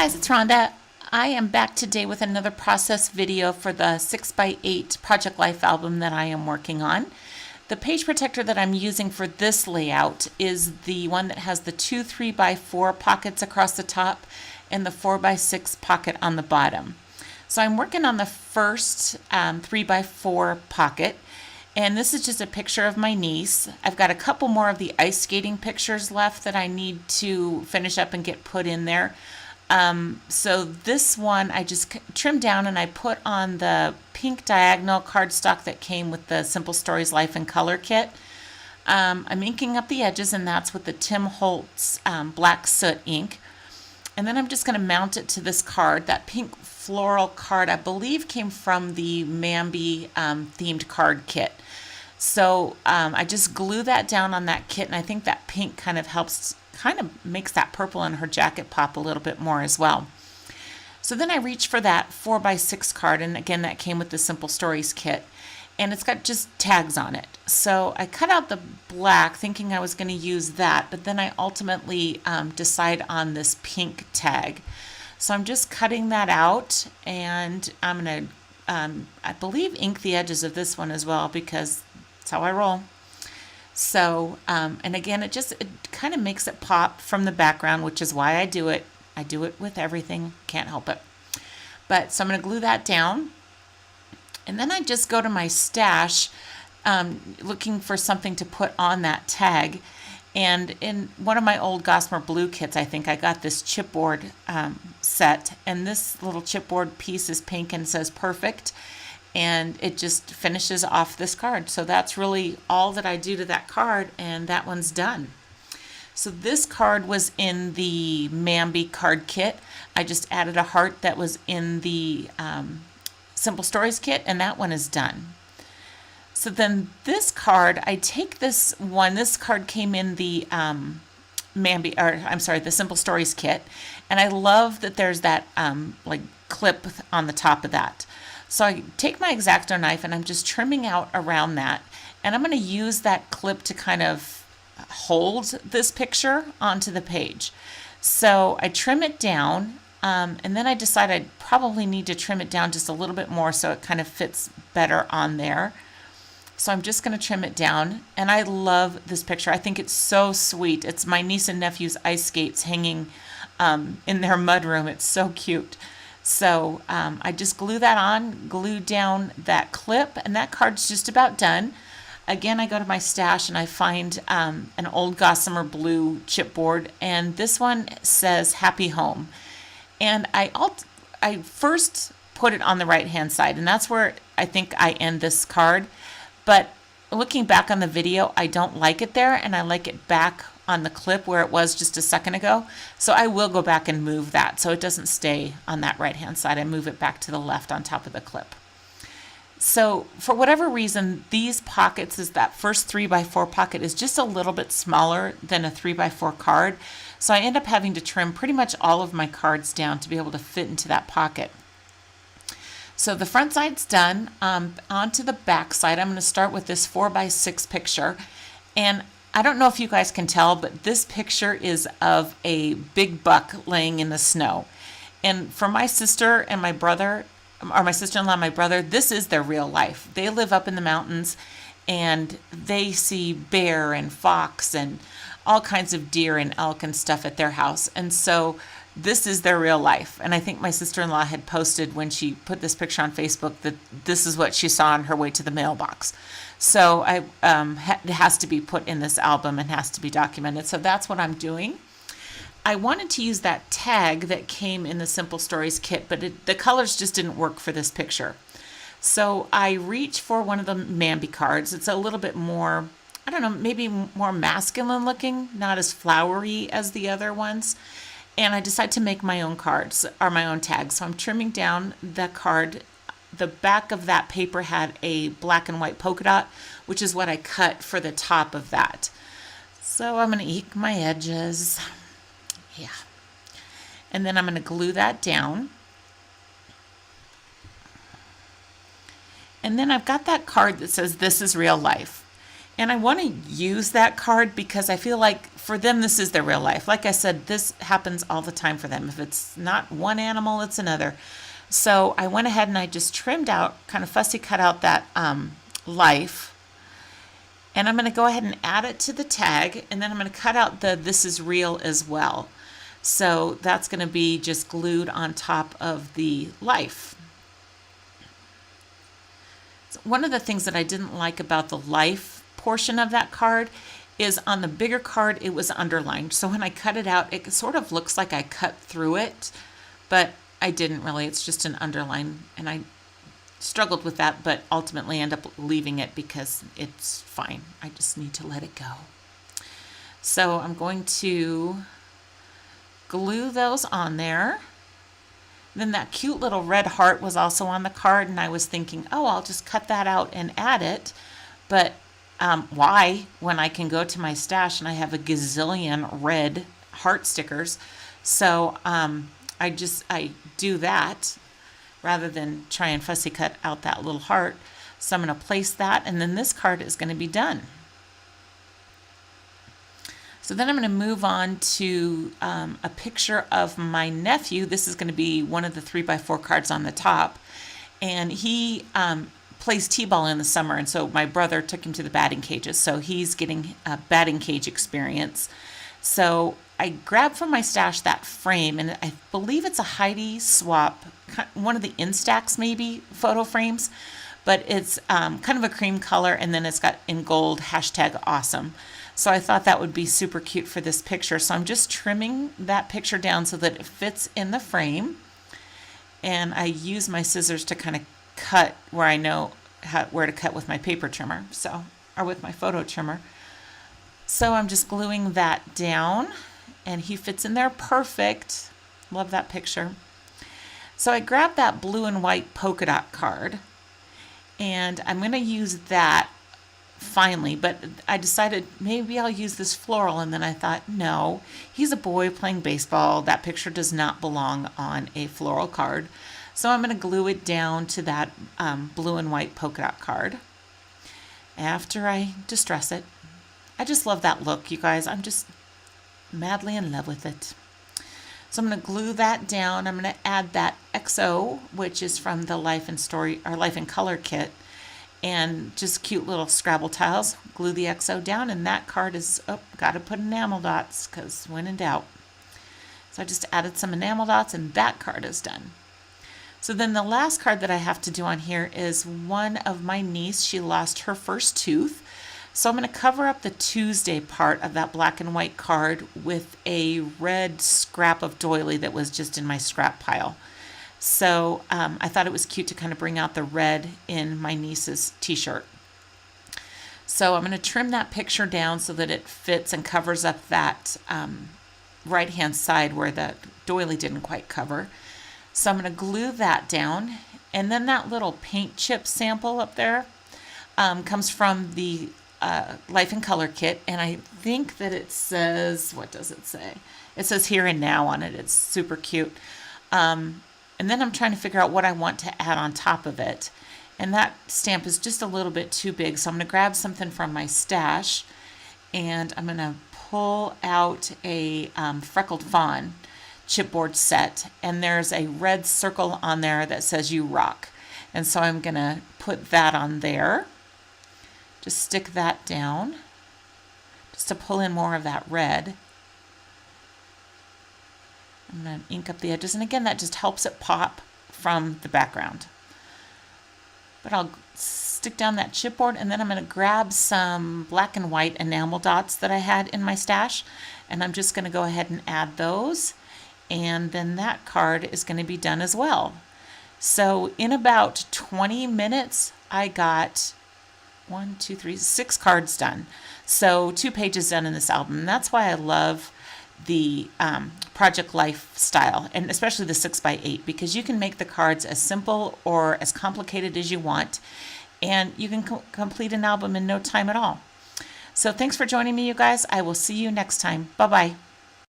guys, it's Rhonda. I am back today with another process video for the 6x8 Project Life album that I am working on. The page protector that I'm using for this layout is the one that has the two 3x4 pockets across the top and the 4x6 pocket on the bottom. So I'm working on the first 3x4 pocket, and this is just a picture of my niece. I've got a couple more of the ice skating pictures left that I need to finish up and get put in there. So this one I just trimmed down and I put on the pink diagonal cardstock that came with the Simple Stories Life in Color kit. I'm inking up the edges, and that's with the Tim Holtz black soot ink. And then I'm just going to mount it to this card. That pink floral card I believe came from the Mambi themed card kit. So I just glue that down on that kit, and I think that pink kind of makes that purple in her jacket pop a little bit more as well. So then I reached for that 4x6 card, and again that came with the Simple Stories kit, and it's got just tags on it. So I cut out the black thinking I was going to use that, but then I ultimately decide on this pink tag. So I'm just cutting that out, and I'm going to, I believe, ink the edges of this one as well, because that's how I roll. So, and again, it kind of makes it pop from the background, which is why I do it. I do it with everything, can't help it. But, so I'm going to glue that down. And then I just go to my stash, looking for something to put on that tag. And in one of my old Gossamer Blue kits, I think I got this chipboard set. And this little chipboard piece is pink and says perfect. And it just finishes off this card. So that's really all that I do to that card, and that one's done. So this card was in the Mambi card kit. I just added a heart that was in the Simple Stories kit, and that one is done. So then this card, I take this one. This card came in the the Simple Stories kit, and I love that there's that like clip on the top of that. So I take my X-Acto knife and I'm just trimming out around that, and I'm going to use that clip to kind of hold this picture onto the page. So I trim it down, and then I decide I probably need to trim it down just a little bit more so it kind of fits better on there. So I'm just going to trim it down, and I love this picture. I think it's so sweet. It's my niece and nephew's ice skates hanging in their mudroom. It's so cute. So I just glue that on, glue down that clip, and that card's just about done. Again, I go to my stash and I find an old Gossamer Blue chipboard, and this one says Happy Home. And I first put it on the right-hand side, and that's where I think I end this card. But looking back on the video, I don't like it there, and I like it back on the clip where it was just a second ago. So I will go back and move that so it doesn't stay on that right hand side. I move it back to the left on top of the clip. So for whatever reason, these pockets, is that first 3x4 pocket is just a little bit smaller than a 3x4 card. So I end up having to trim pretty much all of my cards down to be able to fit into that pocket. So the front side's done. Onto the back side, I'm going to start with this 4x6 picture. And I don't know if you guys can tell, but this picture is of a big buck laying in the snow. And for my sister and my brother, or my sister-in-law and my brother, this is their real life. They live up in the mountains, and they see bear and fox and all kinds of deer and elk and stuff at their house. And so this is their real life. And I think my sister-in-law had posted when she put this picture on Facebook that this is what she saw on her way to the mailbox. So it has to be put in this album and has to be documented. So that's what I'm doing. I wanted to use that tag that came in the Simple Stories kit, but the colors just didn't work for this picture. So I reached for one of the Mambi cards. It's a little bit more, I don't know, maybe more masculine looking, not as flowery as the other ones. And I decided to make my own cards, or my own tags. So I'm trimming down the card. The back of that paper had a black and white polka dot, which is what I cut for the top of that. So I'm going to ink my edges. Yeah. And then I'm going to glue that down. And then I've got that card that says, "This is real life." And I want to use that card because I feel like for them, this is their real life. Like I said, this happens all the time for them. If it's not one animal, it's another. So I went ahead and I just trimmed out, kind of fussy cut out that life. And I'm going to go ahead and add it to the tag. And then I'm going to cut out the "this is real" as well. So that's going to be just glued on top of the life. So one of the things that I didn't like about the life portion of that card is on the bigger card it was underlined. So when I cut it out, it sort of looks like I cut through it, but I didn't really. It's just an underline, and I struggled with that, but ultimately end up leaving it because it's fine. I just need to let it go. So I'm going to glue those on there. Then that cute little red heart was also on the card, and I was thinking, oh, I'll just cut that out and add it. But why, when I can go to my stash and I have a gazillion red heart stickers? So I do that rather than try and fussy cut out that little heart. So I'm going to place that, and then this card is going to be done. So then I'm going to move on to a picture of my nephew. This is going to be one of the 3x4 cards on the top. And he plays t-ball in the summer, and so my brother took him to the batting cages. So he's getting a batting cage experience. So I grabbed from my stash that frame, and I believe it's a Heidi Swap, one of the Instax maybe photo frames, but it's kind of a cream color, and then it's got in gold #awesome. So I thought that would be super cute for this picture. So I'm just trimming that picture down so that it fits in the frame. And I use my scissors to kind of cut where I know where to cut with my paper trimmer, or with my photo trimmer. So I'm just gluing that down, and he fits in there perfect. Love that picture. So I grabbed that blue and white polka dot card, and I'm going to use that finally, but I decided maybe I'll use this floral, and then I thought, no, he's a boy playing baseball. That picture does not belong on a floral card. So I'm going to glue it down to that blue and white polka dot card after I distress it. I just love that look, you guys. I'm just madly in love with it. So I'm going to glue that down. I'm going to add that XO, which is from the Life and Color kit, and just cute little Scrabble tiles. Glue the XO down, and that card is, got to put enamel dots because when in doubt. So I just added some enamel dots, and that card is done. So then the last card that I have to do on here is one of my niece. She lost her first tooth. So I'm going to cover up the Tuesday part of that black and white card with a red scrap of doily that was just in my scrap pile. So I thought it was cute to kind of bring out the red in my niece's t-shirt. So I'm going to trim that picture down so that it fits and covers up that right-hand side where the doily didn't quite cover. So I'm going to glue that down. And then that little paint chip sample up there comes from the Life and Color kit. And I think that it says, what does it say? It says Here and Now on it. It's super cute. And then I'm trying to figure out what I want to add on top of it. And that stamp is just a little bit too big. So I'm going to grab something from my stash. And I'm going to pull out a Freckled Fawn chipboard set, and there's a red circle on there that says You Rock. And so I'm going to put that on there. Just stick that down just to pull in more of that red. I'm going to ink up the edges, and again that just helps it pop from the background. But I'll stick down that chipboard, and then I'm going to grab some black and white enamel dots that I had in my stash, and I'm just going to go ahead and add those. And then that card is going to be done as well. So in about 20 minutes, I got 6 cards done. So 2 pages done in this album. And that's why I love the Project Life style, and especially the 6x8, because you can make the cards as simple or as complicated as you want, and you can complete an album in no time at all. So thanks for joining me, you guys. I will see you next time. Bye-bye.